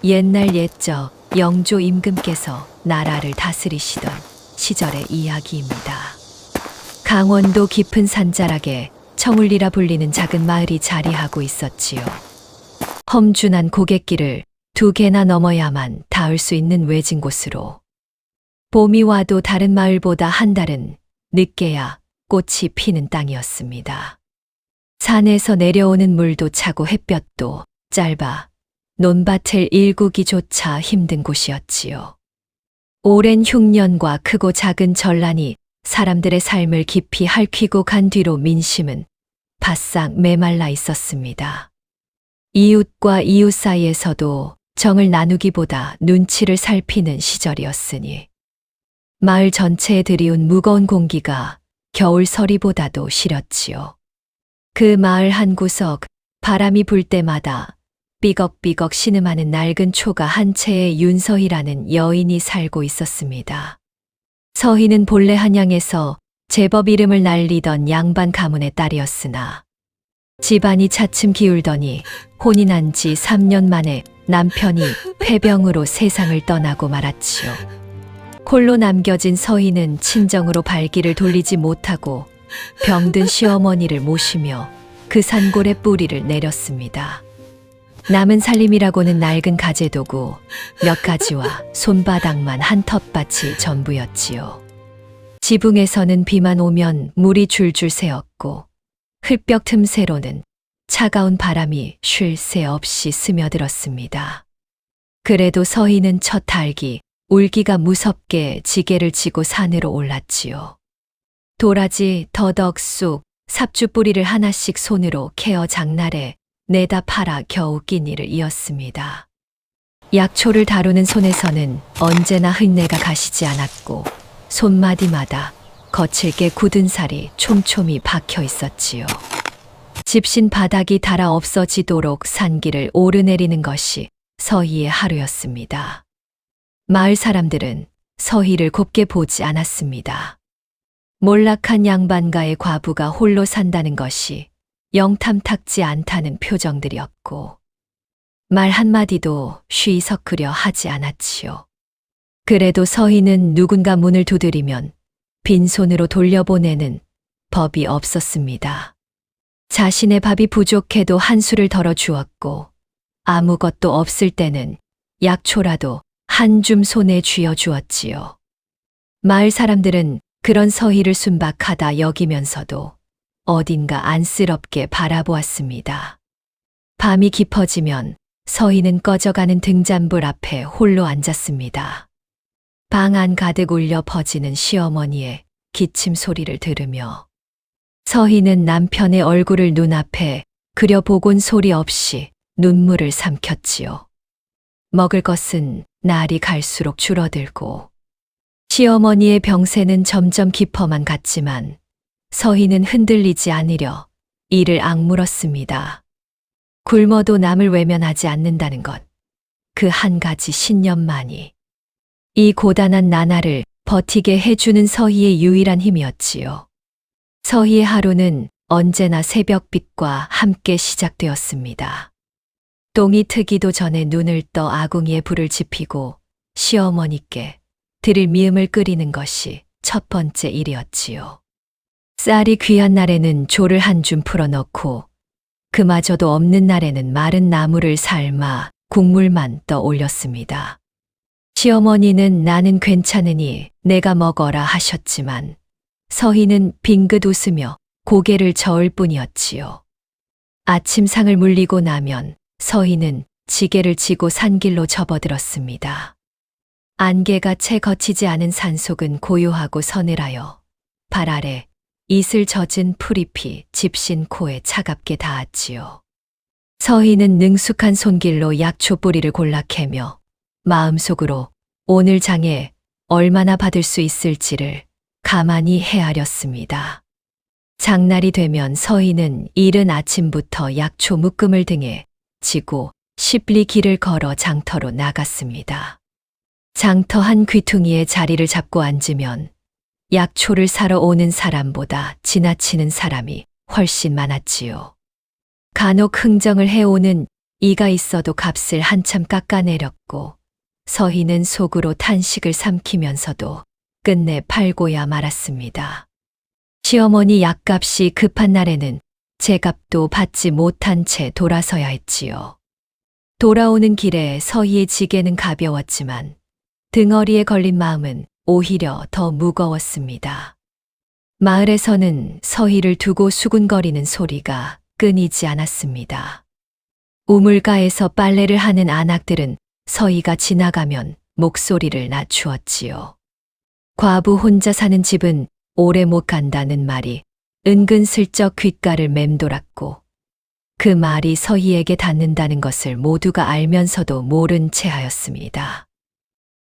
옛날 옛적 영조 임금께서 나라를 다스리시던 시절의 이야기입니다. 강원도 깊은 산자락에 청울리라 불리는 작은 마을이 자리하고 있었지요. 험준한 고갯길을 2개나 넘어야만 닿을 수 있는 외진 곳으로. 봄이 와도 다른 마을보다 한 달은 늦게야 꽃이 피는 땅이었습니다. 산에서 내려오는 물도 차고 햇볕도 짧아 논밭을 일구기조차 힘든 곳이었지요. 오랜 흉년과 크고 작은 전란이 사람들의 삶을 깊이 핥히고 간 뒤로 민심은 바싹 메말라 있었습니다. 이웃과 이웃 사이에서도 정을 나누기보다 눈치를 살피는 시절이었으니 마을 전체에 들이운 무거운 공기가 겨울 서리보다도 시렸지요. 그 마을 한 구석 바람이 불 때마다 삐걱삐걱 신음하는 낡은 초가 한 채의 윤서희라는 여인이 살고 있었습니다. 서희는 본래 한양에서 제법 이름을 날리던 양반 가문의 딸이었으나 집안이 차츰 기울더니 혼이 난 지 3년 만에 남편이 폐병으로 세상을 떠나고 말았지요. 홀로 남겨진 서희는 친정으로 발길을 돌리지 못하고 병든 시어머니를 모시며 그 산골에 뿌리를 내렸습니다. 남은 살림이라고는 낡은 가재도구 몇 가지와 손바닥만 한 텃밭이 전부였지요. 지붕에서는 비만 오면 물이 줄줄 새었고 흙벽 틈새로는 차가운 바람이 쉴 새 없이 스며들었습니다. 그래도 서희는 첫 달기 울기가 무섭게 지게를 지고 산으로 올랐지요. 도라지, 더덕, 쑥, 삽주 뿌리를 하나씩 손으로 캐어 장날에 내다 팔아 겨우 끼니를 이었습니다. 약초를 다루는 손에서는 언제나 흙내가 가시지 않았고 손마디마다 거칠게 굳은 살이 촘촘히 박혀 있었지요. 집신 바닥이 닳아 없어지도록 산길을 오르내리는 것이 서희의 하루였습니다. 마을 사람들은 서희를 곱게 보지 않았습니다. 몰락한 양반가의 과부가 홀로 산다는 것이 영 탐탁지 않다는 표정들이었고 말 한마디도 쉬이 섞으려 하지 않았지요. 그래도 서희는 누군가 문을 두드리면 빈손으로 돌려보내는 법이 없었습니다. 자신의 밥이 부족해도 한술을 덜어 주었고 아무것도 없을 때는 약초라도 한 줌 손에 쥐어 주었지요. 마을 사람들은 그런 서희를 순박하다 여기면서도 어딘가 안쓰럽게 바라보았습니다. 밤이 깊어지면 서희는 꺼져가는 등잔불 앞에 홀로 앉았습니다. 방 안 가득 울려 퍼지는 시어머니의 기침 소리를 들으며 서희는 남편의 얼굴을 눈앞에 그려보곤 소리 없이 눈물을 삼켰지요. 먹을 것은 날이 갈수록 줄어들고 시어머니의 병세는 점점 깊어만 갔지만 서희는 흔들리지 않으려 이를 악물었습니다. 굶어도 남을 외면하지 않는다는 것, 그 한 가지 신념만이 이 고단한 나날을 버티게 해주는 서희의 유일한 힘이었지요. 서희의 하루는 언제나 새벽빛과 함께 시작되었습니다. 똥이 트기도 전에 눈을 떠 아궁이에 불을 지피고 시어머니께 드릴 미음을 끓이는 것이 첫 번째 일이었지요. 쌀이 귀한 날에는 조를 한 줌 풀어넣고 그마저도 없는 날에는 마른 나물을 삶아 국물만 떠 올렸습니다. 시어머니는 나는 괜찮으니 내가 먹어라 하셨지만 서희는 빙긋 웃으며 고개를 저을 뿐이었지요. 아침상을 물리고 나면 서희는 지게를 지고 산길로 접어들었습니다. 안개가 채 거치지 않은 산속은 고요하고 서늘하여 발 아래 이슬 젖은 풀잎이 집신 코에 차갑게 닿았지요. 서희는 능숙한 손길로 약초 뿌리를 골라 캐며 마음속으로 오늘 장에 얼마나 받을 수 있을지를 가만히 헤아렸습니다. 장날이 되면 서희는 이른 아침부터 약초 묶음을 등에 지고 십리 길을 걸어 장터로 나갔습니다. 장터 한 귀퉁이에 자리를 잡고 앉으면 약초를 사러 오는 사람보다 지나치는 사람이 훨씬 많았지요. 간혹 흥정을 해오는 이가 있어도 값을 한참 깎아내렸고 서희는 속으로 탄식을 삼키면서도 끝내 팔고야 말았습니다. 시어머니 약값이 급한 날에는 제 값도 받지 못한 채 돌아서야 했지요. 돌아오는 길에 서희의 지게는 가벼웠지만 등허리에 걸린 마음은 오히려 더 무거웠습니다. 마을에서는 서희를 두고 수군거리는 소리가 끊이지 않았습니다. 우물가에서 빨래를 하는 아낙들은 서희가 지나가면 목소리를 낮추었지요. 과부 혼자 사는 집은 오래 못 간다는 말이 은근슬쩍 귓가를 맴돌았고 그 말이 서희에게 닿는다는 것을 모두가 알면서도 모른 채 하였습니다.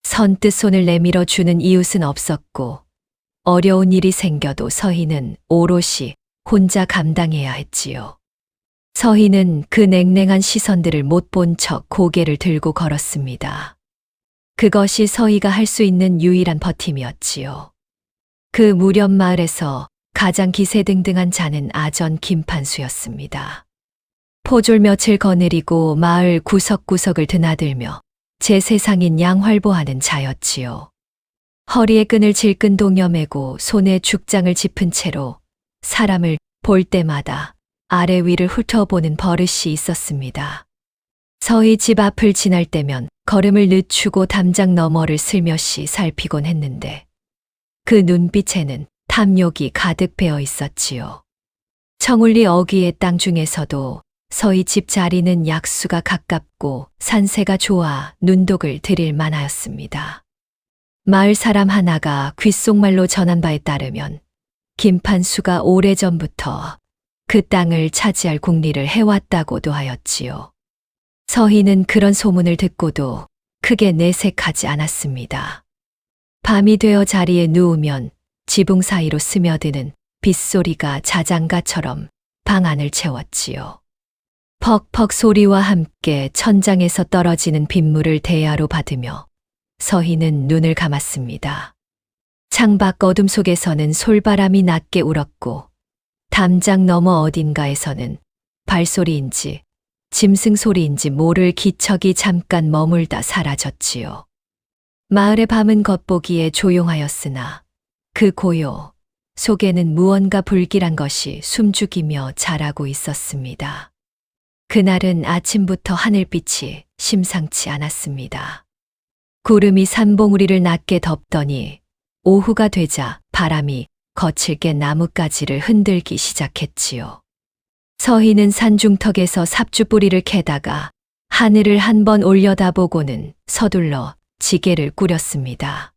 선뜻 손을 내밀어 주는 이웃은 없었고 어려운 일이 생겨도 서희는 오롯이 혼자 감당해야 했지요. 서희는 그 냉랭한 시선들을 못 본 척 고개를 들고 걸었습니다. 그것이 서희가 할 수 있는 유일한 버팀이었지요. 그 무렵 마을에서 가장 기세등등한 자는 아전 김판수였습니다. 포졸 며칠 거느리고 마을 구석구석을 드나들며 제 세상인 양활보하는 자였지요. 허리에 끈을 질끈 동여매고 손에 죽장을 짚은 채로 사람을 볼 때마다 아래 위를 훑어보는 버릇이 있었습니다. 서희 집 앞을 지날 때면 걸음을 늦추고 담장 너머를 슬며시 살피곤 했는데 그 눈빛에는 탐욕이 가득 배어 있었지요. 청울리 어귀의 땅 중에서도 서희 집 자리는 약수가 가깝고 산세가 좋아 눈독을 들일 만하였습니다. 마을 사람 하나가 귓속말로 전한 바에 따르면 김판수가 오래전부터 그 땅을 차지할 궁리를 해왔다고도 하였지요. 서희는 그런 소문을 듣고도 크게 내색하지 않았습니다. 밤이 되어 자리에 누우면 지붕 사이로 스며드는 빗소리가 자장가처럼 방 안을 채웠지요. 퍽퍽 소리와 함께 천장에서 떨어지는 빗물을 대야로 받으며 서희는 눈을 감았습니다. 창밖 어둠 속에서는 솔바람이 낮게 울었고 담장 너머 어딘가에서는 발소리인지 짐승 소리인지 모를 기척이 잠깐 머물다 사라졌지요. 마을의 밤은 겉보기에 조용하였으나 그 고요 속에는 무언가 불길한 것이 숨죽이며 자라고 있었습니다. 그날은 아침부터 하늘빛이 심상치 않았습니다. 구름이 산봉우리를 낮게 덮더니 오후가 되자 바람이 거칠게 나뭇가지를 흔들기 시작했지요. 서희는 산중턱에서 삽주뿌리를 캐다가 하늘을 한번 올려다보고는 서둘러 지게를 꾸렸습니다.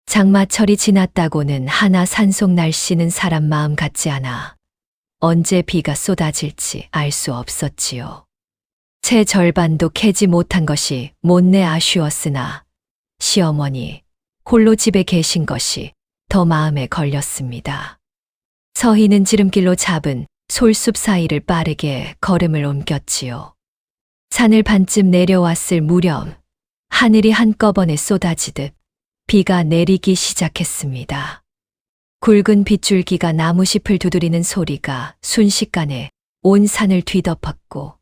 장마철이 지났다고는 하나 산속 날씨는 사람 마음 같지 않아 언제 비가 쏟아질지 알 수 없었지요. 채 절반도 캐지 못한 것이 못내 아쉬웠으나 시어머니 홀로 집에 계신 것이 더 마음에 걸렸습니다. 서희는 지름길로 잡은 솔숲 사이를 빠르게 걸음을 옮겼지요. 산을 반쯤 내려왔을 무렵 하늘이 한꺼번에 쏟아지듯 비가 내리기 시작했습니다. 굵은 빗줄기가 나무잎을 두드리는 소리가 순식간에 온 산을 뒤덮었고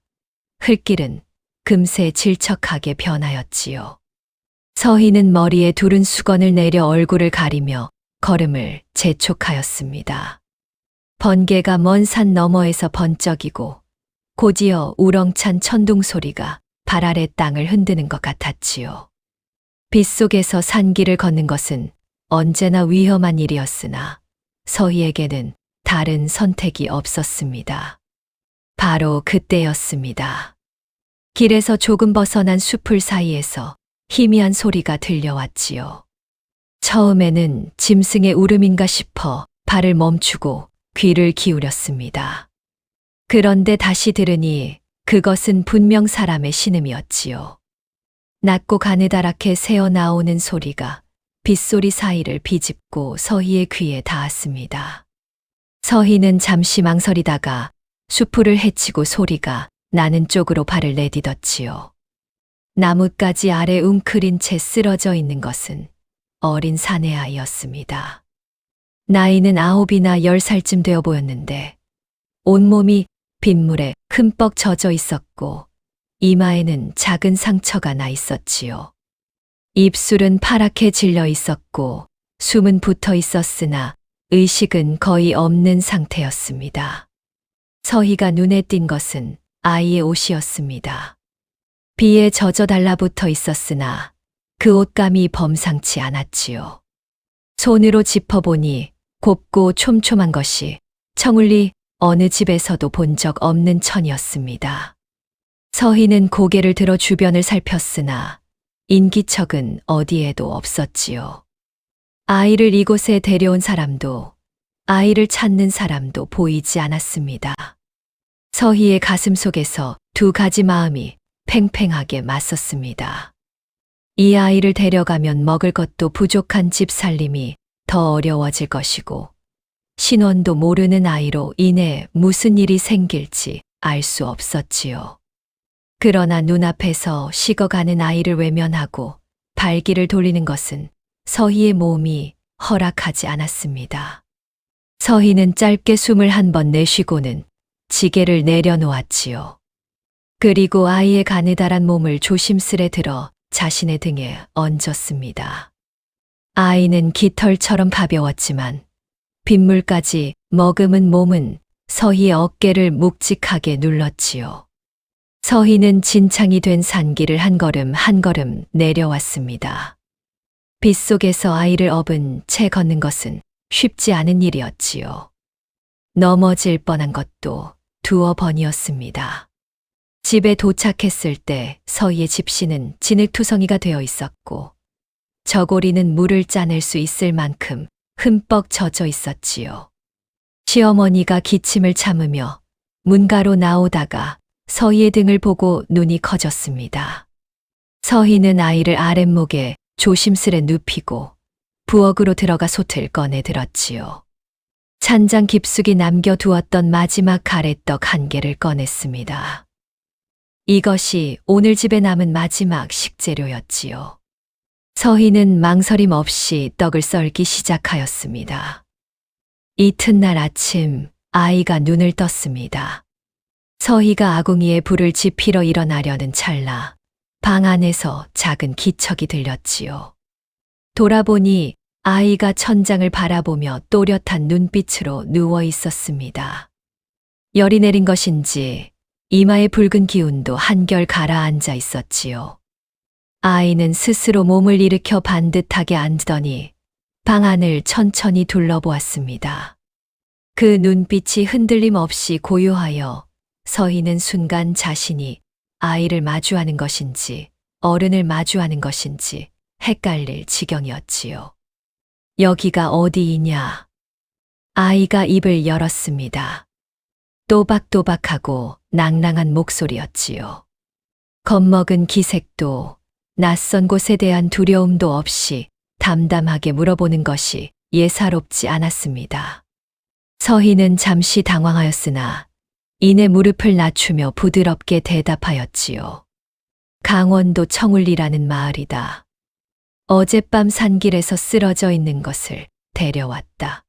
흙길은 금세 질척하게 변하였지요. 서희는 머리에 두른 수건을 내려 얼굴을 가리며 걸음을 재촉하였습니다. 번개가 먼 산 너머에서 번쩍이고 곧이어 우렁찬 천둥 소리가 발 아래 땅을 흔드는 것 같았지요. 빗속에서 산길을 걷는 것은 언제나 위험한 일이었으나 서희에게는 다른 선택이 없었습니다. 바로 그때였습니다. 길에서 조금 벗어난 숲풀 사이에서 희미한 소리가 들려왔지요. 처음에는 짐승의 울음인가 싶어 발을 멈추고 귀를 기울였습니다. 그런데 다시 들으니 그것은 분명 사람의 신음이었지요. 낮고 가느다랗게 새어나오는 소리가 빗소리 사이를 비집고 서희의 귀에 닿았습니다. 서희는 잠시 망설이다가 숲풀을 헤치고 소리가 나는 쪽으로 발을 내딛었지요. 나뭇가지 아래 웅크린 채 쓰러져 있는 것은 어린 사내아이였습니다. 나이는 9이나 10살쯤 되어 보였는데 온몸이 빗물에 흠뻑 젖어 있었고 이마에는 작은 상처가 나 있었지요. 입술은 파랗게 질려 있었고 숨은 붙어 있었으나 의식은 거의 없는 상태였습니다. 서희가 눈에 띈 것은 아이의 옷이었습니다. 비에 젖어 달라붙어 있었으나 그 옷감이 범상치 않았지요. 손으로 짚어보니 곱고 촘촘한 것이 청울리 어느 집에서도 본 적 없는 천이었습니다. 서희는 고개를 들어 주변을 살폈으나 인기척은 어디에도 없었지요. 아이를 이곳에 데려온 사람도 아이를 찾는 사람도 보이지 않았습니다. 서희의 가슴 속에서 두 가지 마음이 팽팽하게 맞섰습니다. 이 아이를 데려가면 먹을 것도 부족한 집 살림이 더 어려워질 것이고 신원도 모르는 아이로 인해 무슨 일이 생길지 알 수 없었지요. 그러나 눈앞에서 식어가는 아이를 외면하고 발길을 돌리는 것은 서희의 몸이 허락하지 않았습니다. 서희는 짧게 숨을 한 번 내쉬고는 지게를 내려놓았지요. 그리고 아이의 가느다란 몸을 조심스레 들어 자신의 등에 얹었습니다. 아이는 깃털처럼 가벼웠지만 빗물까지 머금은 몸은 서희의 어깨를 묵직하게 눌렀지요. 서희는 진창이 된 산길을 한 걸음 한 걸음 내려왔습니다. 빗속에서 아이를 업은 채 걷는 것은 쉽지 않은 일이었지요. 넘어질 뻔한 것도 두어 번이었습니다. 집에 도착했을 때 서희의 집시는 진흙투성이가 되어 있었고 저고리는 물을 짜낼 수 있을 만큼 흠뻑 젖어 있었지요. 시어머니가 기침을 참으며 문가로 나오다가 서희의 등을 보고 눈이 커졌습니다. 서희는 아이를 아랫목에 조심스레 눕히고 부엌으로 들어가 솥을 꺼내 들었지요. 찬장 깊숙이 남겨두었던 마지막 가래떡 한 개를 꺼냈습니다. 이것이 오늘 집에 남은 마지막 식재료였지요. 서희는 망설임 없이 떡을 썰기 시작하였습니다. 이튿날 아침 아이가 눈을 떴습니다. 서희가 아궁이에 불을 지피러 일어나려는 찰나 방 안에서 작은 기척이 들렸지요. 돌아보니 아이가 천장을 바라보며 또렷한 눈빛으로 누워 있었습니다. 열이 내린 것인지 이마의 붉은 기운도 한결 가라앉아 있었지요. 아이는 스스로 몸을 일으켜 반듯하게 앉더니 방 안을 천천히 둘러보았습니다. 그 눈빛이 흔들림 없이 고요하여 서희는 순간 자신이 아이를 마주하는 것인지 어른을 마주하는 것인지 헷갈릴 지경이었지요. 여기가 어디이냐? 아이가 입을 열었습니다. 또박또박하고 낭랑한 목소리였지요. 겁먹은 기색도 낯선 곳에 대한 두려움도 없이 담담하게 물어보는 것이 예사롭지 않았습니다. 서희는 잠시 당황하였으나 이내 무릎을 낮추며 부드럽게 대답하였지요. 강원도 청울리라는 마을이다. 어젯밤 산길에서 쓰러져 있는 것을 데려왔다.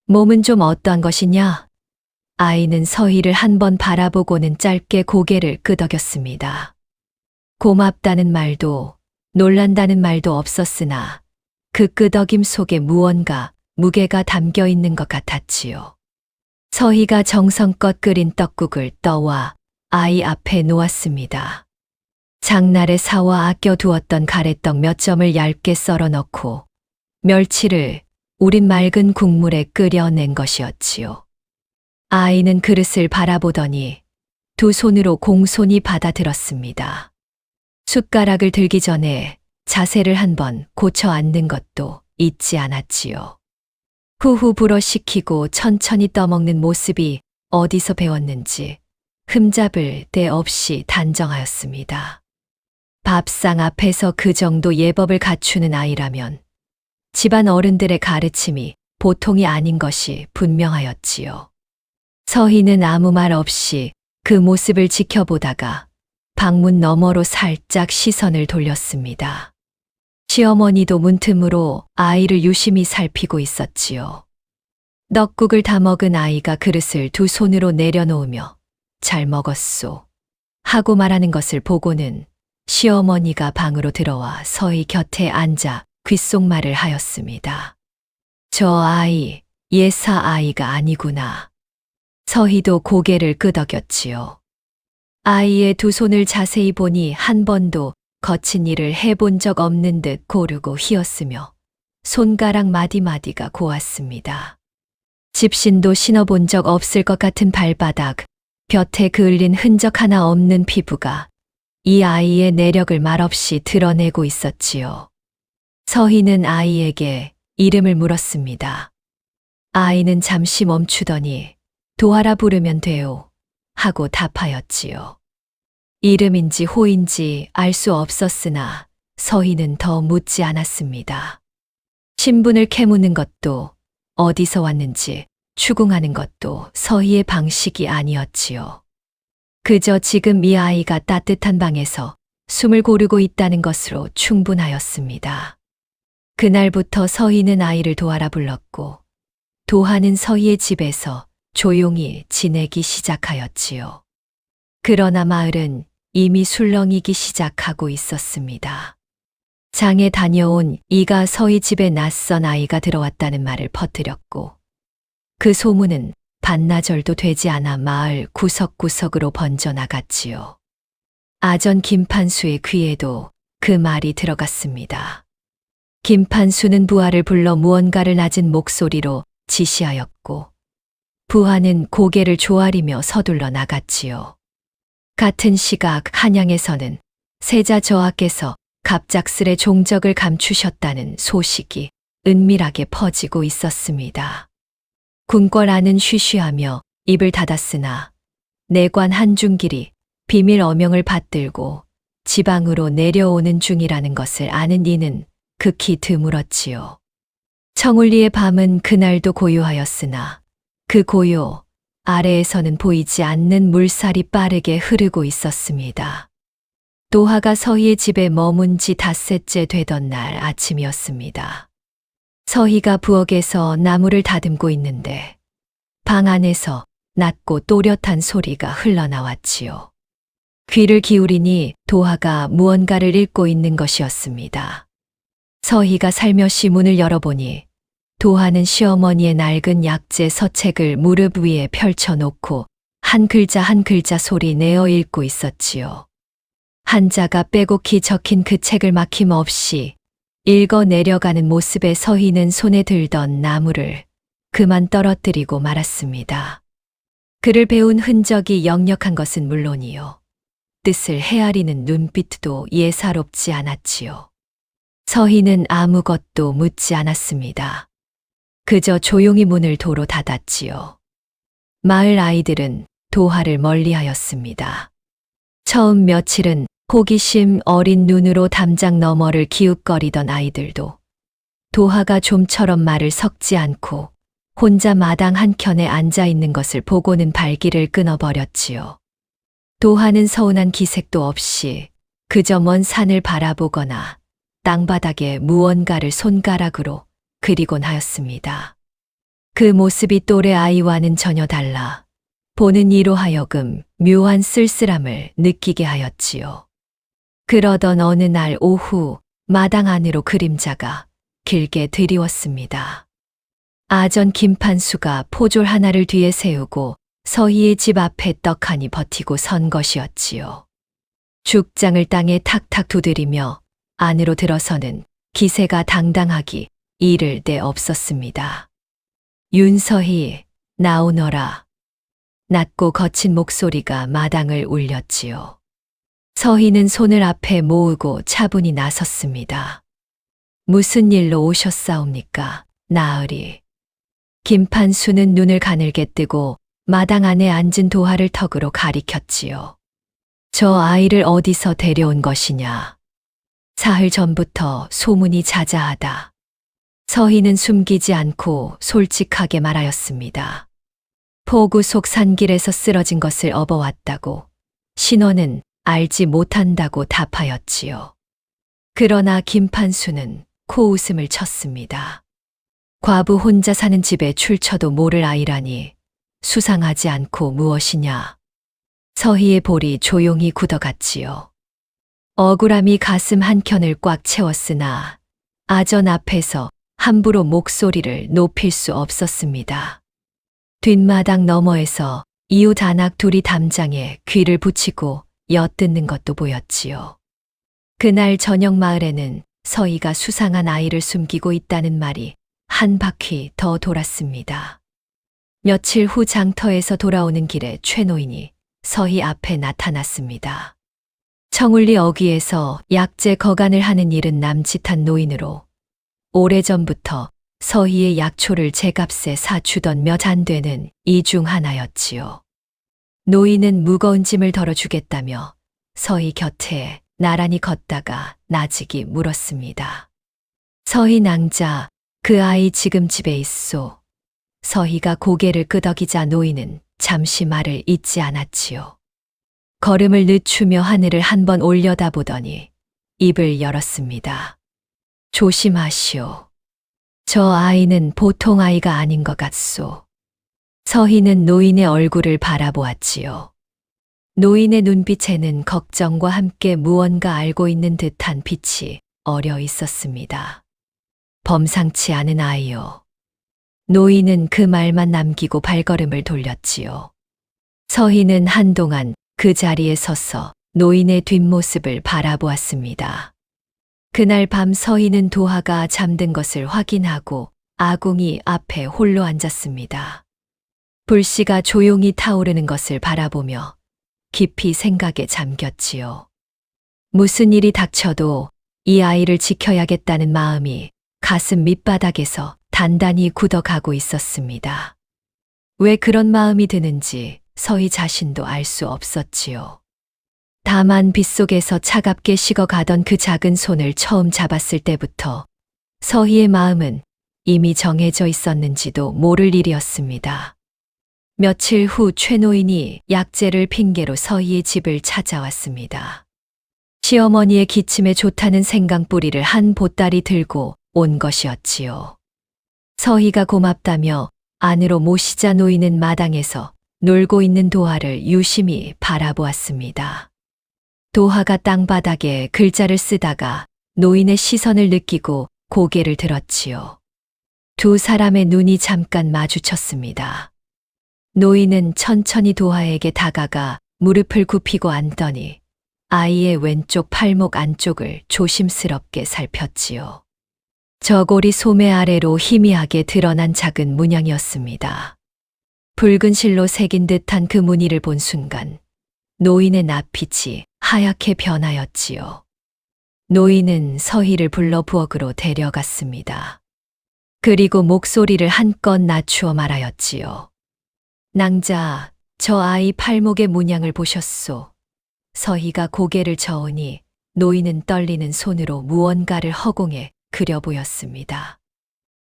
몸은 좀 어떠한 것이냐? 아이는 서희를 한 번 바라보고는 짧게 고개를 끄덕였습니다. 고맙다는 말도 놀란다는 말도 없었으나 그 끄덕임 속에 무언가 무게가 담겨 있는 것 같았지요. 서희가 정성껏 끓인 떡국을 떠와 아이 앞에 놓았습니다. 장날에 사와 아껴두었던 가래떡 몇 점을 얇게 썰어 넣고 멸치를 우린 맑은 국물에 끓여낸 것이었지요. 아이는 그릇을 바라보더니 두 손으로 공손히 받아들었습니다. 숟가락을 들기 전에 자세를 한번 고쳐 앉는 것도 잊지 않았지요. 후후 불어식히고 천천히 떠먹는 모습이 어디서 배웠는지 흠잡을 데 없이 단정하였습니다. 밥상 앞에서 그 정도 예법을 갖추는 아이라면 집안 어른들의 가르침이 보통이 아닌 것이 분명하였지요. 서희는 아무 말 없이 그 모습을 지켜보다가 방문 너머로 살짝 시선을 돌렸습니다. 시어머니도 문틈으로 아이를 유심히 살피고 있었지요. 떡국을 다 먹은 아이가 그릇을 두 손으로 내려놓으며 잘 먹었소. 하고 말하는 것을 보고는 시어머니가 방으로 들어와 서희 곁에 앉아 귓속말을 하였습니다. 저 아이, 예사 아이가 아니구나. 서희도 고개를 끄덕였지요. 아이의 두 손을 자세히 보니 한 번도 거친 일을 해본 적 없는 듯 고르고 휘었으며 손가락 마디마디가 고왔습니다. 집신도 신어본 적 없을 것 같은 발바닥, 볕에 그을린 흔적 하나 없는 피부가 이 아이의 내력을 말없이 드러내고 있었지요. 서희는 아이에게 이름을 물었습니다. 아이는 잠시 멈추더니 도하라 부르면 돼요 하고 답하였지요. 이름인지 호인지 알 수 없었으나 서희는 더 묻지 않았습니다. 신분을 캐묻는 것도 어디서 왔는지 추궁하는 것도 서희의 방식이 아니었지요. 그저 지금 이 아이가 따뜻한 방에서 숨을 고르고 있다는 것으로 충분하였습니다. 그날부터 서희는 아이를 도하라 불렀고 도하는 서희의 집에서 조용히 지내기 시작하였지요. 그러나 마을은 이미 술렁이기 시작하고 있었습니다. 장에 다녀온 이가 서희 집에 낯선 아이가 들어왔다는 말을 퍼뜨렸고 그 소문은 반나절도 되지 않아 마을 구석구석으로 번져나갔지요. 아전 김판수의 귀에도 그 말이 들어갔습니다. 김판수는 부하를 불러 무언가를 낮은 목소리로 지시하였고 부하는 고개를 조아리며 서둘러 나갔지요. 같은 시각 한양에서는 세자 저하께서 갑작스레 종적을 감추셨다는 소식이 은밀하게 퍼지고 있었습니다. 궁궐 안은 쉬쉬하며 입을 닫았으나 내관 한중길이 비밀 어명을 받들고 지방으로 내려오는 중이라는 것을 아는 이는 극히 드물었지요. 청울리의 밤은 그날도 고요하였으나 그 고요 아래에서는 보이지 않는 물살이 빠르게 흐르고 있었습니다. 도하가 서희의 집에 머문 지 닷새째 되던 날 아침이었습니다. 서희가 부엌에서 나무를 다듬고 있는데 방 안에서 낮고 또렷한 소리가 흘러나왔지요. 귀를 기울이니 도하가 무언가를 읽고 있는 것이었습니다. 서희가 살며시 문을 열어보니 도하는 시어머니의 낡은 약재 서책을 무릎 위에 펼쳐놓고 한 글자 한 글자 소리 내어 읽고 있었지요. 한자가 빼곡히 적힌 그 책을 막힘없이 읽어 내려가는 모습에 서희는 손에 들던 나무를 그만 떨어뜨리고 말았습니다. 그를 배운 흔적이 역력한 것은 물론이요. 뜻을 헤아리는 눈빛도 예사롭지 않았지요. 서희는 아무것도 묻지 않았습니다. 그저 조용히 문을 도로 닫았지요. 마을 아이들은 도하를 멀리하였습니다. 처음 며칠은 호기심 어린 눈으로 담장 너머를 기웃거리던 아이들도 도하가 좀처럼 말을 섞지 않고 혼자 마당 한켠에 앉아 있는 것을 보고는 발길을 끊어버렸지요. 도하는 서운한 기색도 없이 그저 먼 산을 바라보거나 땅바닥에 무언가를 손가락으로 그리곤 하였습니다. 그 모습이 또래 아이와는 전혀 달라 보는 이로 하여금 묘한 쓸쓸함을 느끼게 하였지요. 그러던 어느 날 오후 마당 안으로 그림자가 길게 드리웠습니다. 아전 김판수가 포졸 하나를 뒤에 세우고 서희의 집 앞에 떡하니 버티고 선 것이었지요. 죽장을 땅에 탁탁 두드리며 안으로 들어서는 기세가 당당하기 이를 데 없었습니다. 윤서희, 나오너라. 낮고 거친 목소리가 마당을 울렸지요. 서희는 손을 앞에 모으고 차분히 나섰습니다. 무슨 일로 오셨사옵니까, 나으리? 김판수는 눈을 가늘게 뜨고 마당 안에 앉은 도하를 턱으로 가리켰지요. 저 아이를 어디서 데려온 것이냐? 사흘 전부터 소문이 자자하다. 서희는 숨기지 않고 솔직하게 말하였습니다. 포구 속 산길에서 쓰러진 것을 업어왔다고 신원은 알지 못한다고 답하였지요. 그러나 김판수는 코웃음을 쳤습니다. 과부 혼자 사는 집에 출처도 모를 아이라니 수상하지 않고 무엇이냐. 서희의 볼이 조용히 굳어갔지요. 억울함이 가슴 한켠을 꽉 채웠으나 아전 앞에서 함부로 목소리를 높일 수 없었습니다. 뒷마당 너머에서 이웃 안악 둘이 담장에 귀를 붙이고 엿듣는 것도 보였지요. 그날 저녁 마을에는 서희가 수상한 아이를 숨기고 있다는 말이 한 바퀴 더 돌았습니다. 며칠 후 장터에서 돌아오는 길에 최 노인이 서희 앞에 나타났습니다. 청울리 어귀에서 약재 거간을 하는 일은 남짓한 노인으로 오래전부터 서희의 약초를 제값에 사주던 몇 안 되는 이 중 하나였지요. 노인은 무거운 짐을 덜어주겠다며 서희 곁에 나란히 걷다가 나직이 물었습니다. 서희 낭자, 그 아이 지금 집에 있소. 서희가 고개를 끄덕이자 노인은 잠시 말을 잇지 않았지요. 걸음을 늦추며 하늘을 한번 올려다보더니 입을 열었습니다. 조심하시오. 저 아이는 보통 아이가 아닌 것 같소. 서희는 노인의 얼굴을 바라보았지요. 노인의 눈빛에는 걱정과 함께 무언가 알고 있는 듯한 빛이 어려 있었습니다. 범상치 않은 아이요. 노인은 그 말만 남기고 발걸음을 돌렸지요. 서희는 한동안 그 자리에 서서 노인의 뒷모습을 바라보았습니다. 그날 밤 서희는 도하가 잠든 것을 확인하고 아궁이 앞에 홀로 앉았습니다. 불씨가 조용히 타오르는 것을 바라보며 깊이 생각에 잠겼지요. 무슨 일이 닥쳐도 이 아이를 지켜야겠다는 마음이 가슴 밑바닥에서 단단히 굳어가고 있었습니다. 왜 그런 마음이 드는지 서희 자신도 알 수 없었지요. 다만 빗속에서 차갑게 식어가던 그 작은 손을 처음 잡았을 때부터 서희의 마음은 이미 정해져 있었는지도 모를 일이었습니다. 며칠 후 최 노인이 약재를 핑계로 서희의 집을 찾아왔습니다. 시어머니의 기침에 좋다는 생강뿌리를 한 보따리 들고 온 것이었지요. 서희가 고맙다며 안으로 모시자 노인은 마당에서 놀고 있는 도하를 유심히 바라보았습니다. 도하가 땅바닥에 글자를 쓰다가 노인의 시선을 느끼고 고개를 들었지요. 두 사람의 눈이 잠깐 마주쳤습니다. 노인은 천천히 도하에게 다가가 무릎을 굽히고 앉더니 아이의 왼쪽 팔목 안쪽을 조심스럽게 살폈지요. 저고리 소매 아래로 희미하게 드러난 작은 문양이었습니다. 붉은 실로 새긴 듯한 그 무늬를 본 순간 노인의 낯빛이 하얗게 변하였지요. 노인은 서희를 불러 부엌으로 데려갔습니다. 그리고 목소리를 한껏 낮추어 말하였지요. 낭자, 저 아이 팔목의 문양을 보셨소. 서희가 고개를 저으니 노인은 떨리는 손으로 무언가를 허공에 그려 보였습니다.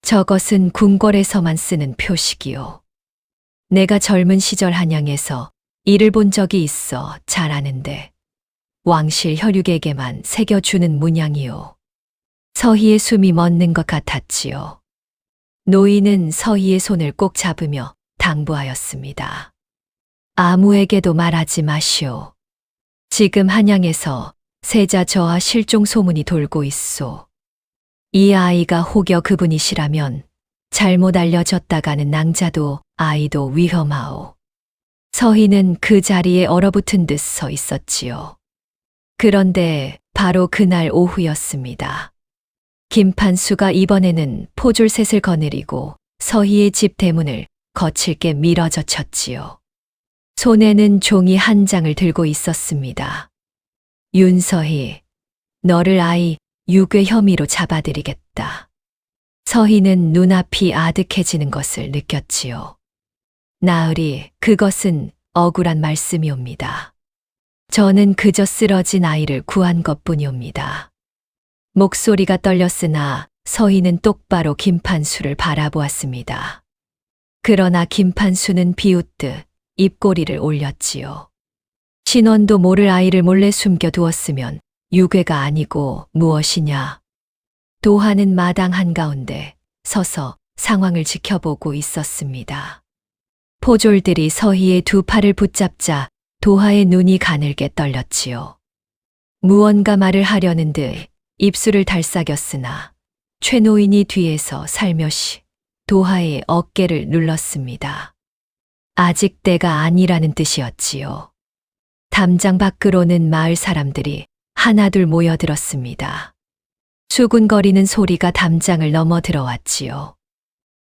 저것은 궁궐에서만 쓰는 표식이요. 내가 젊은 시절 한양에서 이를 본 적이 있어 잘 아는데 왕실 혈육에게만 새겨주는 문양이요. 서희의 숨이 멎는 것 같았지요. 노인은 서희의 손을 꼭 잡으며 당부하였습니다. 아무에게도 말하지 마시오. 지금 한양에서 세자 저하 실종 소문이 돌고 있소. 이 아이가 혹여 그분이시라면 잘못 알려졌다가는 낭자도 아이도 위험하오. 서희는 그 자리에 얼어붙은 듯 서 있었지요. 그런데 바로 그날 오후였습니다. 김판수가 이번에는 포졸셋을 거느리고 서희의 집 대문을 거칠게 밀어젖혔지요. 손에는 종이 한 장을 들고 있었습니다. 윤서희, 너를 아이 유괴 혐의로 잡아들이겠다. 서희는 눈앞이 아득해지는 것을 느꼈지요. 나으리, 그것은 억울한 말씀이옵니다. 저는 그저 쓰러진 아이를 구한 것뿐이옵니다. 목소리가 떨렸으나 서희는 똑바로 김판수를 바라보았습니다. 그러나 김판수는 비웃듯 입꼬리를 올렸지요. 신원도 모를 아이를 몰래 숨겨두었으면 유괴가 아니고 무엇이냐. 도하는 마당 한가운데 서서 상황을 지켜보고 있었습니다. 포졸들이 서희의 두 팔을 붙잡자 도하의 눈이 가늘게 떨렸지요. 무언가 말을 하려는 듯 입술을 달싹였으나 최 노인이 뒤에서 살며시 도하의 어깨를 눌렀습니다. 아직 때가 아니라는 뜻이었지요. 담장 밖으로는 마을 사람들이 하나둘 모여들었습니다. 수군거리는 소리가 담장을 넘어 들어왔지요.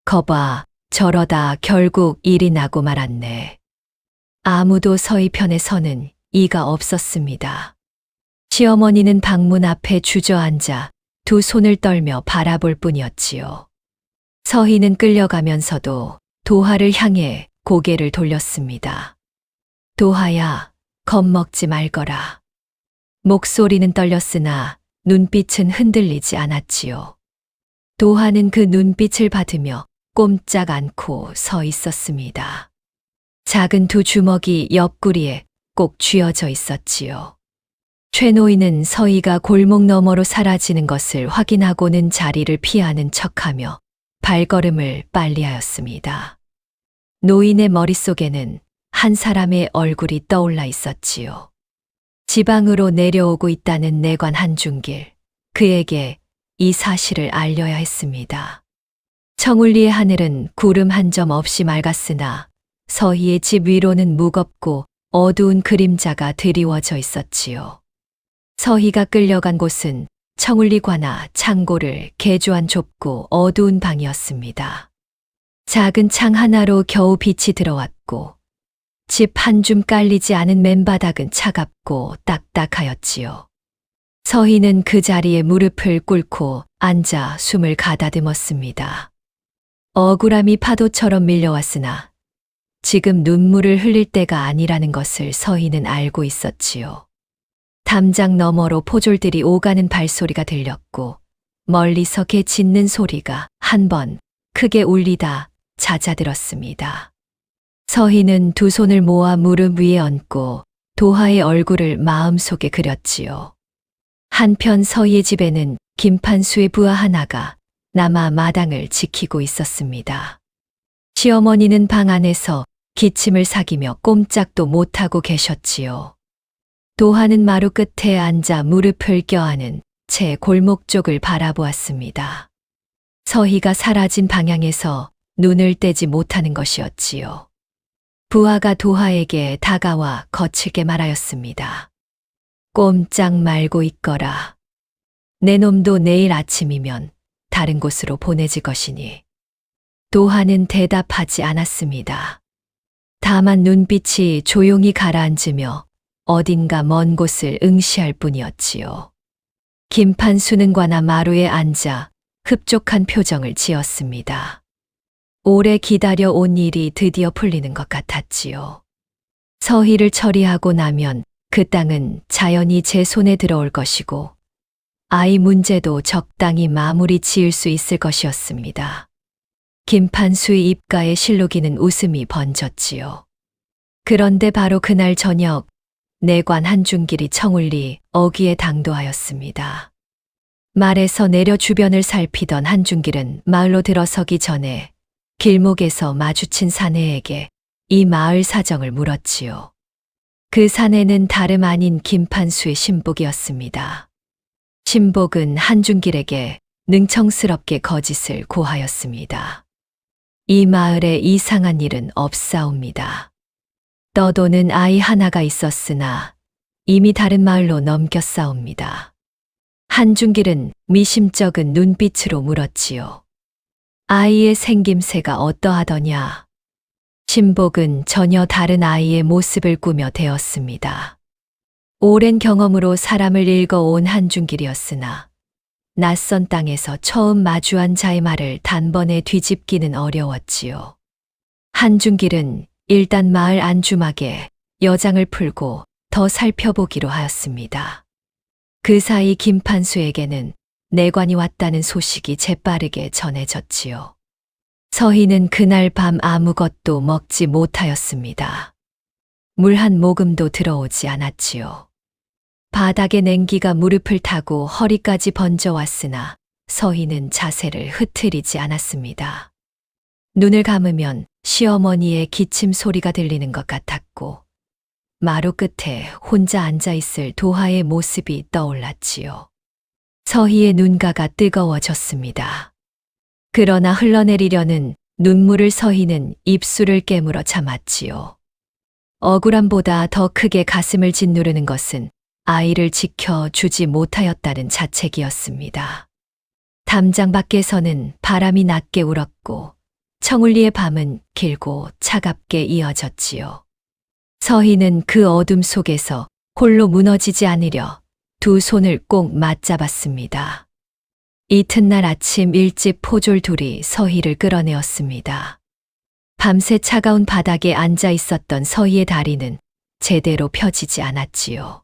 거봐, 저러다 결국 일이 나고 말았네. 아무도 서희 편에 서는 이가 없었습니다. 시어머니는 방문 앞에 주저앉아 두 손을 떨며 바라볼 뿐이었지요. 서희는 끌려가면서도 도하를 향해 고개를 돌렸습니다. 도하야, 겁먹지 말거라. 목소리는 떨렸으나 눈빛은 흔들리지 않았지요. 도하는 그 눈빛을 받으며 꼼짝 않고 서 있었습니다. 작은 두 주먹이 옆구리에 꼭 쥐어져 있었지요. 최 노인은 서희가 골목 너머로 사라지는 것을 확인하고는 자리를 피하는 척하며 발걸음을 빨리하였습니다. 노인의 머릿속에는 한 사람의 얼굴이 떠올라 있었지요. 지방으로 내려오고 있다는 내관 한중길. 그에게 이 사실을 알려야 했습니다. 청울리의 하늘은 구름 한 점 없이 맑았으나 서희의 집 위로는 무겁고 어두운 그림자가 드리워져 있었지요. 서희가 끌려간 곳은 청울리 관아 창고를 개조한 좁고 어두운 방이었습니다. 작은 창 하나로 겨우 빛이 들어왔고 집 한 줌 깔리지 않은 맨바닥은 차갑고 딱딱하였지요. 서희는 그 자리에 무릎을 꿇고 앉아 숨을 가다듬었습니다. 억울함이 파도처럼 밀려왔으나 지금 눈물을 흘릴 때가 아니라는 것을 서희는 알고 있었지요. 담장 너머로 포졸들이 오가는 발소리가 들렸고 멀리서 개 짖는 소리가 한 번 크게 울리다 잦아들었습니다. 서희는 두 손을 모아 무릎 위에 얹고 도하의 얼굴을 마음속에 그렸지요. 한편 서희의 집에는 김판수의 부하 하나가 남아 마당을 지키고 있었습니다. 시어머니는 방 안에서 기침을 사귀며 꼼짝도 못하고 계셨지요. 도하는 마루 끝에 앉아 무릎을 껴안은 채 골목 쪽을 바라보았습니다. 서희가 사라진 방향에서 눈을 떼지 못하는 것이었지요. 부하가 도하에게 다가와 거칠게 말하였습니다. 꼼짝 말고 있거라. 내 놈도 내일 아침이면 다른 곳으로 보내질 것이니. 도하는 대답하지 않았습니다. 다만 눈빛이 조용히 가라앉으며 어딘가 먼 곳을 응시할 뿐이었지요. 김판수는 관아 마루에 앉아 흡족한 표정을 지었습니다. 오래 기다려 온 일이 드디어 풀리는 것 같았지요. 서희를 처리하고 나면 그 땅은 자연히 제 손에 들어올 것이고 아이 문제도 적당히 마무리 지을 수 있을 것이었습니다. 김판수의 입가에 실룩이는 웃음이 번졌지요. 그런데 바로 그날 저녁 내관 한중길이 청울리 어귀에 당도하였습니다. 말에서 내려 주변을 살피던 한중길은 마을로 들어서기 전에 길목에서 마주친 사내에게 이 마을 사정을 물었지요. 그 사내는 다름 아닌 김판수의 신복이었습니다. 신복은 한중길에게 능청스럽게 거짓을 고하였습니다. 이 마을에 이상한 일은 없사옵니다. 떠도는 아이 하나가 있었으나 이미 다른 마을로 넘겼사옵니다. 한중길은 미심쩍은 눈빛으로 물었지요. 아이의 생김새가 어떠하더냐? 신복은 전혀 다른 아이의 모습을 꾸며 대었습니다. 오랜 경험으로 사람을 읽어온 한중길이었으나 낯선 땅에서 처음 마주한 자의 말을 단번에 뒤집기는 어려웠지요. 한중길은 일단 마을 안주막에 여장을 풀고 더 살펴보기로 하였습니다. 그 사이 김판수에게는 내관이 왔다는 소식이 재빠르게 전해졌지요. 서희는 그날 밤 아무것도 먹지 못하였습니다. 물 한 모금도 들어오지 않았지요. 바닥에 냉기가 무릎을 타고 허리까지 번져왔으나 서희는 자세를 흐트리지 않았습니다. 눈을 감으면 시어머니의 기침 소리가 들리는 것 같았고 마루 끝에 혼자 앉아있을 도하의 모습이 떠올랐지요. 서희의 눈가가 뜨거워졌습니다. 그러나 흘러내리려는 눈물을 서희는 입술을 깨물어 참았지요. 억울함보다 더 크게 가슴을 짓누르는 것은 아이를 지켜주지 못하였다는 자책이었습니다. 담장 밖에서는 바람이 낮게 울었고 청울리의 밤은 길고 차갑게 이어졌지요. 서희는 그 어둠 속에서 홀로 무너지지 않으려 두 손을 꼭 맞잡았습니다. 이튿날 아침 일찍 포졸 둘이 서희를 끌어내었습니다. 밤새 차가운 바닥에 앉아 있었던 서희의 다리는 제대로 펴지지 않았지요.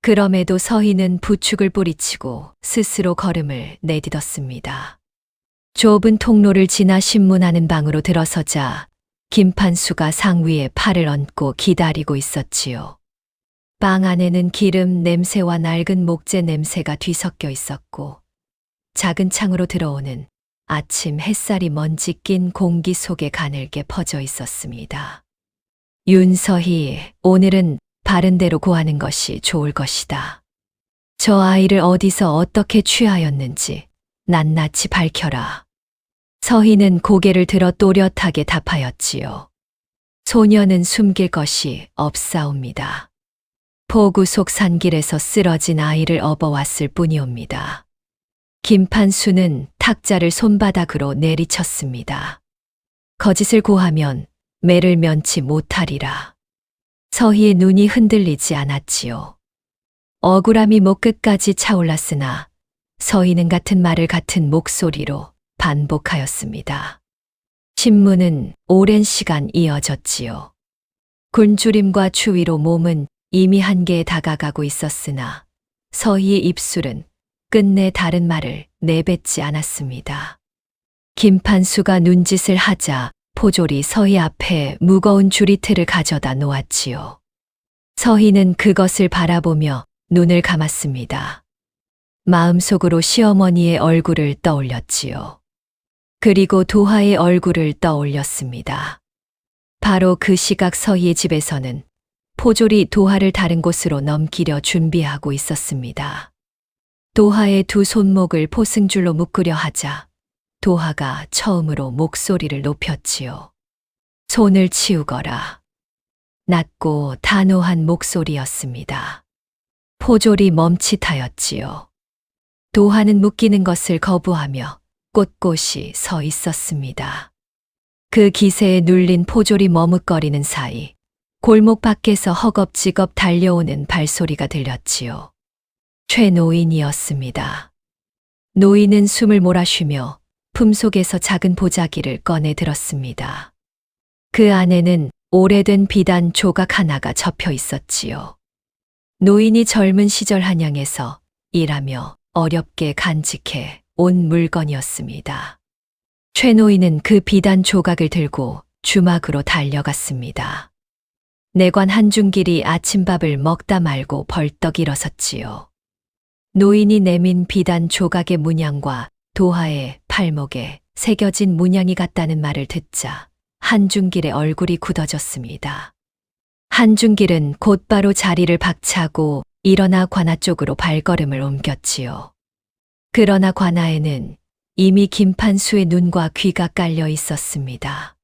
그럼에도 서희는 부축을 뿌리치고 스스로 걸음을 내딛었습니다. 좁은 통로를 지나 신문하는 방으로 들어서자 김판수가 상위에 팔을 얹고 기다리고 있었지요. 방 안에는 기름 냄새와 낡은 목재 냄새가 뒤섞여 있었고 작은 창으로 들어오는 아침 햇살이 먼지 낀 공기 속에 가늘게 퍼져 있었습니다. 윤서희, 오늘은 바른 대로 고하는 것이 좋을 것이다. 저 아이를 어디서 어떻게 취하였는지 낱낱이 밝혀라. 서희는 고개를 들어 또렷하게 답하였지요. 소녀는 숨길 것이 없사옵니다. 포구 속 산길에서 쓰러진 아이를 업어왔을 뿐이옵니다. 김판수는 탁자를 손바닥으로 내리쳤습니다. 거짓을 고하면 매를 면치 못하리라. 서희의 눈이 흔들리지 않았지요. 억울함이 목 끝까지 차올랐으나 서희는 같은 말을 같은 목소리로 반복하였습니다. 신문은 오랜 시간 이어졌지요. 굶주림과 추위로 몸은 이미 한계에 다가가고 있었으나 서희의 입술은 끝내 다른 말을 내뱉지 않았습니다. 김판수가 눈짓을 하자 포졸이 서희 앞에 무거운 주리틀을 가져다 놓았지요. 서희는 그것을 바라보며 눈을 감았습니다. 마음속으로 시어머니의 얼굴을 떠올렸지요. 그리고 도하의 얼굴을 떠올렸습니다. 바로 그 시각 서희의 집에서는 포졸이 도하를 다른 곳으로 넘기려 준비하고 있었습니다. 도하의 두 손목을 포승줄로 묶으려 하자 도하가 처음으로 목소리를 높였지요. 손을 치우거라. 낮고 단호한 목소리였습니다. 포졸이 멈칫하였지요. 도하는 묶이는 것을 거부하며 꼿꼿이 서 있었습니다. 그 기세에 눌린 포졸이 머뭇거리는 사이 골목 밖에서 허겁지겁 달려오는 발소리가 들렸지요. 최노인이었습니다. 노인은 숨을 몰아쉬며 품속에서 작은 보자기를 꺼내 들었습니다. 그 안에는 오래된 비단 조각 하나가 접혀 있었지요. 노인이 젊은 시절 한양에서 일하며 어렵게 간직해 온 물건이었습니다. 최노인은 그 비단 조각을 들고 주막으로 달려갔습니다. 내관 한중길이 아침밥을 먹다 말고 벌떡 일어섰지요. 노인이 내민 비단 조각의 문양과 도하의 팔목에 새겨진 문양이 같다는 말을 듣자 한중길의 얼굴이 굳어졌습니다. 한중길은 곧바로 자리를 박차고 일어나 관아 쪽으로 발걸음을 옮겼지요. 그러나 관아에는 이미 김판수의 눈과 귀가 깔려 있었습니다.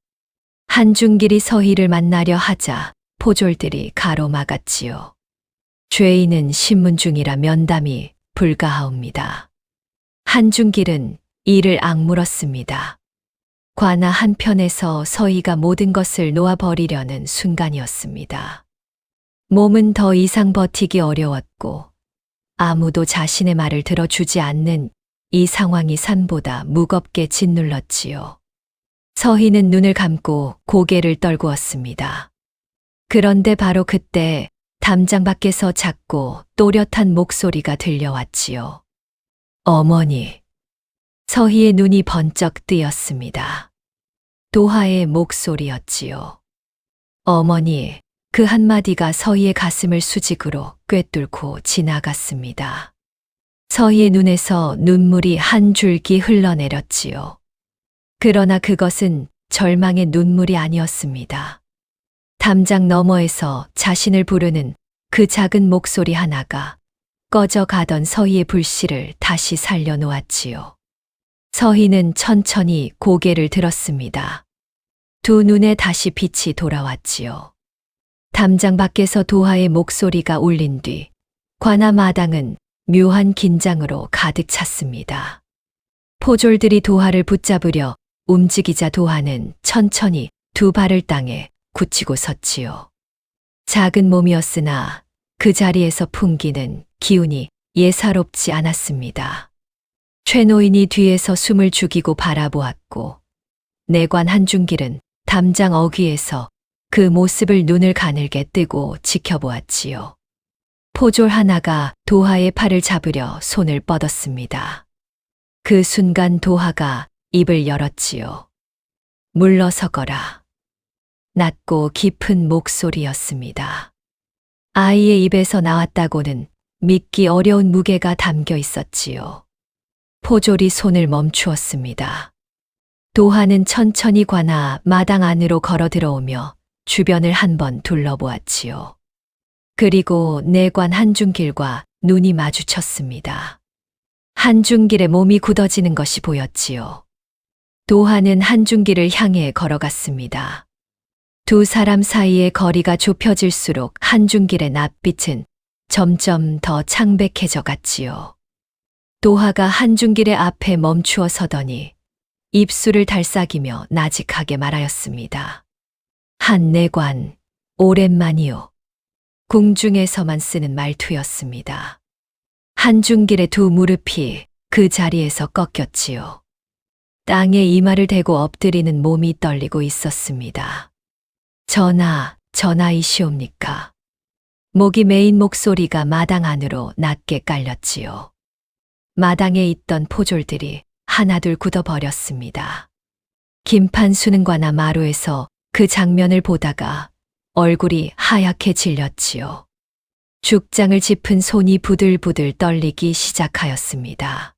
한중길이 서희를 만나려 하자 포졸들이 가로막았지요. 죄인은 신문 중이라 면담이 불가하옵니다. 한중길은 이를 악물었습니다. 관아 한편에서 서희가 모든 것을 놓아버리려는 순간이었습니다. 몸은 더 이상 버티기 어려웠고 아무도 자신의 말을 들어주지 않는 이 상황이 산보다 무겁게 짓눌렀지요. 서희는 눈을 감고 고개를 떨구었습니다. 그런데 바로 그때 담장 밖에서 작고 또렷한 목소리가 들려왔지요. 어머니. 서희의 눈이 번쩍 뜨였습니다. 도하의 목소리였지요. 어머니, 그 한마디가 서희의 가슴을 수직으로 꿰뚫고 지나갔습니다. 서희의 눈에서 눈물이 한 줄기 흘러내렸지요. 그러나 그것은 절망의 눈물이 아니었습니다. 담장 너머에서 자신을 부르는 그 작은 목소리 하나가 꺼져 가던 서희의 불씨를 다시 살려놓았지요. 서희는 천천히 고개를 들었습니다. 두 눈에 다시 빛이 돌아왔지요. 담장 밖에서 도하의 목소리가 울린 뒤 관아 마당은 묘한 긴장으로 가득 찼습니다. 포졸들이 도하를 붙잡으려 움직이자 도하는 천천히 두 발을 땅에 굳히고 섰지요. 작은 몸이었으나 그 자리에서 풍기는 기운이 예사롭지 않았습니다. 최노인이 뒤에서 숨을 죽이고 바라보았고 내관 한중길은 담장 어귀에서 그 모습을 눈을 가늘게 뜨고 지켜보았지요. 포졸 하나가 도하의 팔을 잡으려 손을 뻗었습니다. 그 순간 도하가 입을 열었지요. 물러서거라. 낮고 깊은 목소리였습니다. 아이의 입에서 나왔다고는 믿기 어려운 무게가 담겨 있었지요. 포졸이 손을 멈추었습니다. 도하는 천천히 관아 마당 안으로 걸어 들어오며 주변을 한번 둘러보았지요. 그리고 내관 한중길과 눈이 마주쳤습니다. 한중길의 몸이 굳어지는 것이 보였지요. 도하는 한중길을 향해 걸어갔습니다. 두 사람 사이의 거리가 좁혀질수록 한중길의 낯빛은 점점 더 창백해져 갔지요. 도하가 한중길의 앞에 멈추어 서더니 입술을 달싹이며 나직하게 말하였습니다. 한내관, 오랜만이요. 궁중에서만 쓰는 말투였습니다. 한중길의 두 무릎이 그 자리에서 꺾였지요. 땅에 이마를 대고 엎드리는 몸이 떨리고 있었습니다. 전하이시옵니까? 목이 메인 목소리가 마당 안으로 낮게 깔렸지요. 마당에 있던 포졸들이 하나둘 굳어버렸습니다. 김판수는 관아 마루에서 그 장면을 보다가 얼굴이 하얗게 질렸지요. 죽장을 짚은 손이 부들부들 떨리기 시작하였습니다.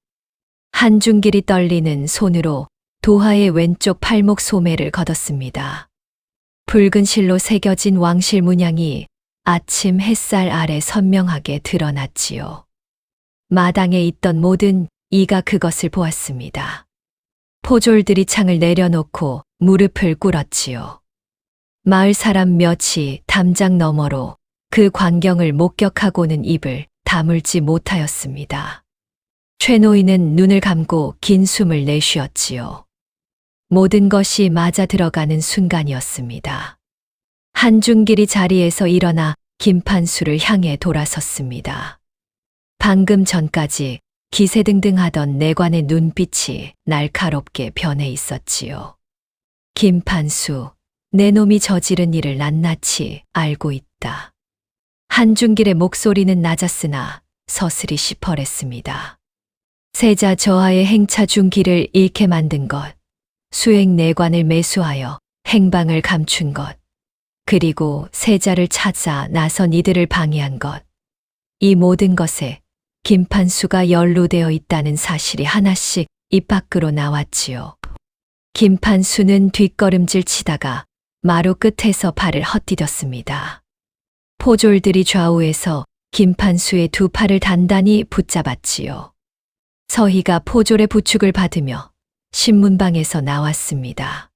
한중길이 떨리는 손으로 도하의 왼쪽 팔목 소매를 걷었습니다. 붉은 실로 새겨진 왕실 문양이 아침 햇살 아래 선명하게 드러났지요. 마당에 있던 모든 이가 그것을 보았습니다. 포졸들이 창을 내려놓고 무릎을 꿇었지요. 마을 사람 몇이 담장 너머로 그 광경을 목격하고는 입을 다물지 못하였습니다. 최노인은 눈을 감고 긴 숨을 내쉬었지요. 모든 것이 맞아 들어가는 순간이었습니다. 한중길이 자리에서 일어나 김판수를 향해 돌아섰습니다. 방금 전까지 기세등등하던 내관의 눈빛이 날카롭게 변해 있었지요. 김판수, 내 놈이 저지른 일을 낱낱이 알고 있다. 한중길의 목소리는 낮았으나 서슬이 시퍼랬습니다. 세자 저하의 행차 중 길을 잃게 만든 것, 수행 내관을 매수하여 행방을 감춘 것, 그리고 세자를 찾아 나선 이들을 방해한 것, 이 모든 것에 김판수가 연루되어 있다는 사실이 하나씩 입 밖으로 나왔지요. 김판수는 뒷걸음질 치다가 마루 끝에서 발을 헛디뎠습니다. 포졸들이 좌우에서 김판수의 두 팔을 단단히 붙잡았지요. 서희가 포졸의 부축을 받으며 신문방에서 나왔습니다.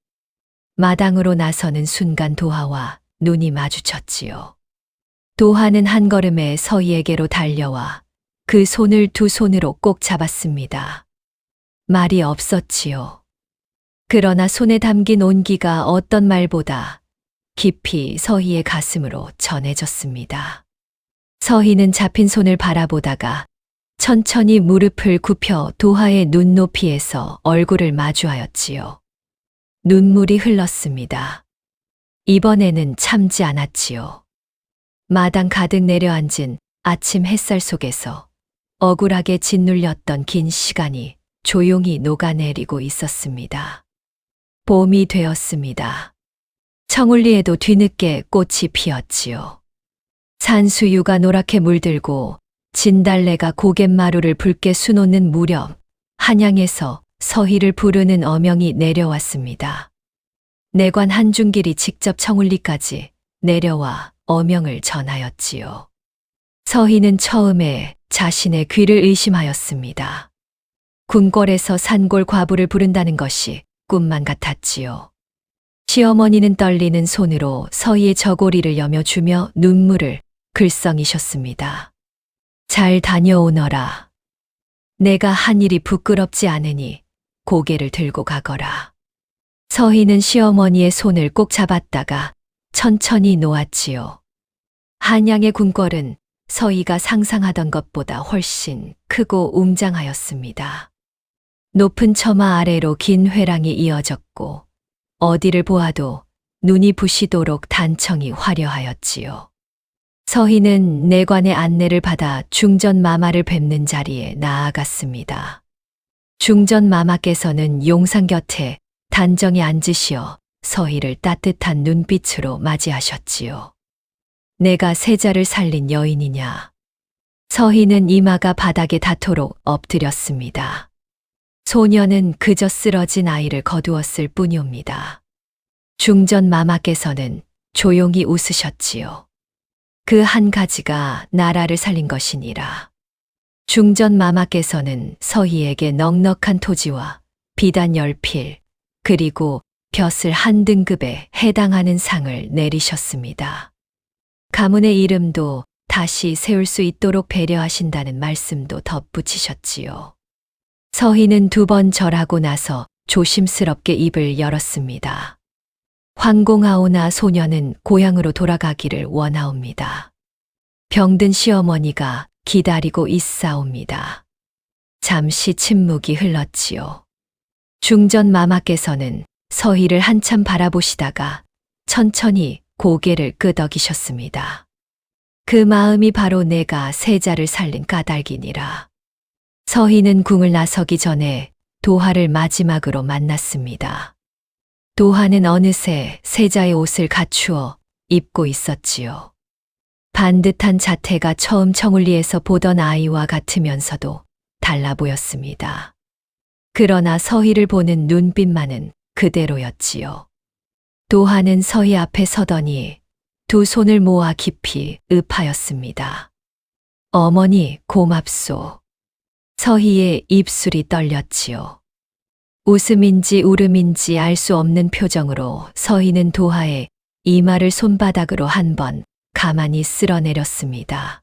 마당으로 나서는 순간 도하와 눈이 마주쳤지요. 도하는 한 걸음에 서희에게로 달려와 그 손을 두 손으로 꼭 잡았습니다. 말이 없었지요. 그러나 손에 담긴 온기가 어떤 말보다 깊이 서희의 가슴으로 전해졌습니다. 서희는 잡힌 손을 바라보다가 천천히 무릎을 굽혀 도하의 눈높이에서 얼굴을 마주하였지요. 눈물이 흘렀습니다. 이번에는 참지 않았지요. 마당 가득 내려앉은 아침 햇살 속에서 억울하게 짓눌렸던 긴 시간이 조용히 녹아내리고 있었습니다. 봄이 되었습니다. 청울리에도 뒤늦게 꽃이 피었지요. 산수유가 노랗게 물들고 진달래가 고갯마루를 붉게 수놓는 무렵 한양에서 서희를 부르는 어명이 내려왔습니다. 내관 한중길이 직접 청울리까지 내려와 어명을 전하였지요. 서희는 처음에 자신의 귀를 의심하였습니다. 궁궐에서 산골 과부를 부른다는 것이 꿈만 같았지요. 시어머니는 떨리는 손으로 서희의 저고리를 여며주며 눈물을 글썽이셨습니다. 잘 다녀오너라. 내가 한 일이 부끄럽지 않으니 고개를 들고 가거라. 서희는 시어머니의 손을 꼭 잡았다가 천천히 놓았지요. 한양의 궁궐은 서희가 상상하던 것보다 훨씬 크고 웅장하였습니다. 높은 처마 아래로 긴 회랑이 이어졌고 어디를 보아도 눈이 부시도록 단청이 화려하였지요. 서희는 내관의 안내를 받아 중전마마를 뵙는 자리에 나아갔습니다. 중전마마께서는 용상 곁에 단정히 앉으시어 서희를 따뜻한 눈빛으로 맞이하셨지요. 내가 세자를 살린 여인이냐? 서희는 이마가 바닥에 닿도록 엎드렸습니다. 소녀는 그저 쓰러진 아이를 거두었을 뿐이옵니다. 중전마마께서는 조용히 웃으셨지요. 그 한 가지가 나라를 살린 것이니라. 중전마마께서는 서희에게 넉넉한 토지와 비단 10필, 그리고 벼슬 한 등급에 해당하는 상을 내리셨습니다. 가문의 이름도 다시 세울 수 있도록 배려하신다는 말씀도 덧붙이셨지요. 서희는 2번 절하고 나서 조심스럽게 입을 열었습니다. 황공하오나 소녀는 고향으로 돌아가기를 원하옵니다. 병든 시어머니가 기다리고 있사옵니다. 잠시 침묵이 흘렀지요. 중전마마께서는 서희를 한참 바라보시다가 천천히 고개를 끄덕이셨습니다. 그 마음이 바로 내가 세자를 살린 까닭이니라. 서희는 궁을 나서기 전에 도하를 마지막으로 만났습니다. 도하는 어느새 세자의 옷을 갖추어 입고 있었지요. 반듯한 자태가 처음 청울리에서 보던 아이와 같으면서도 달라 보였습니다. 그러나 서희를 보는 눈빛만은 그대로였지요. 도하는 서희 앞에 서더니 2 손을 모아 깊이 읍하였습니다. 어머니 고맙소. 서희의 입술이 떨렸지요. 웃음인지 울음인지 알 수 없는 표정으로 서희는 도하의 이마를 손바닥으로 한 번 가만히 쓸어내렸습니다.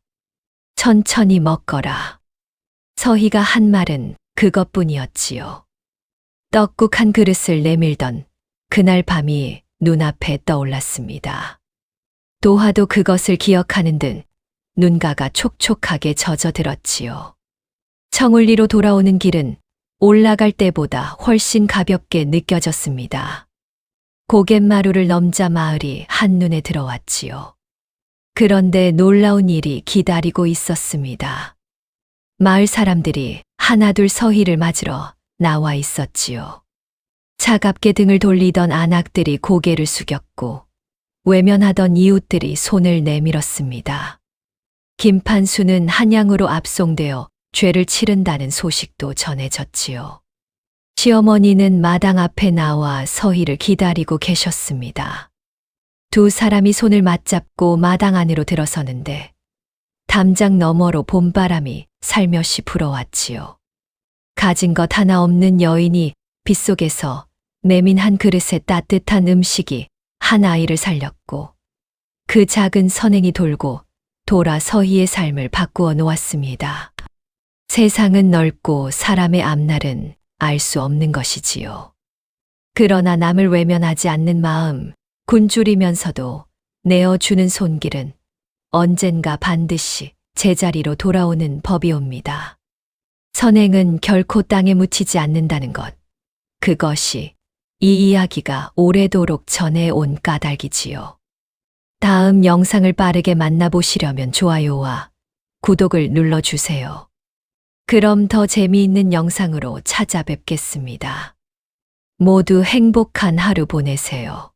천천히 먹거라. 서희가 한 말은 그것뿐이었지요. 떡국 한 그릇을 내밀던 그날 밤이 눈앞에 떠올랐습니다. 도하도 그것을 기억하는 듯 눈가가 촉촉하게 젖어들었지요. 청울리로 돌아오는 길은 올라갈 때보다 훨씬 가볍게 느껴졌습니다. 고갯마루를 넘자 마을이 한눈에 들어왔지요. 그런데 놀라운 일이 기다리고 있었습니다. 마을 사람들이 하나둘 서희를 맞으러 나와 있었지요. 차갑게 등을 돌리던 안악들이 고개를 숙였고 외면하던 이웃들이 손을 내밀었습니다. 김판수는 한양으로 압송되어 죄를 치른다는 소식도 전해졌지요. 시어머니는 마당 앞에 나와 서희를 기다리고 계셨습니다. 2 사람이 손을 맞잡고 마당 안으로 들어서는데 담장 너머로 봄바람이 살며시 불어왔지요. 가진 것 하나 없는 여인이 빗속에서 메민 한 그릇에 따뜻한 음식이 한 아이를 살렸고 그 작은 선행이 돌고 돌아 서희의 삶을 바꾸어 놓았습니다. 세상은 넓고 사람의 앞날은 알 수 없는 것이지요. 그러나 남을 외면하지 않는 마음, 굶주리면서도 내어주는 손길은 언젠가 반드시 제자리로 돌아오는 법이옵니다. 선행은 결코 땅에 묻히지 않는다는 것. 그것이 이 이야기가 오래도록 전해온 까닭이지요. 다음 영상을 빠르게 만나보시려면 좋아요와 구독을 눌러주세요. 그럼 더 재미있는 영상으로 찾아뵙겠습니다. 모두 행복한 하루 보내세요.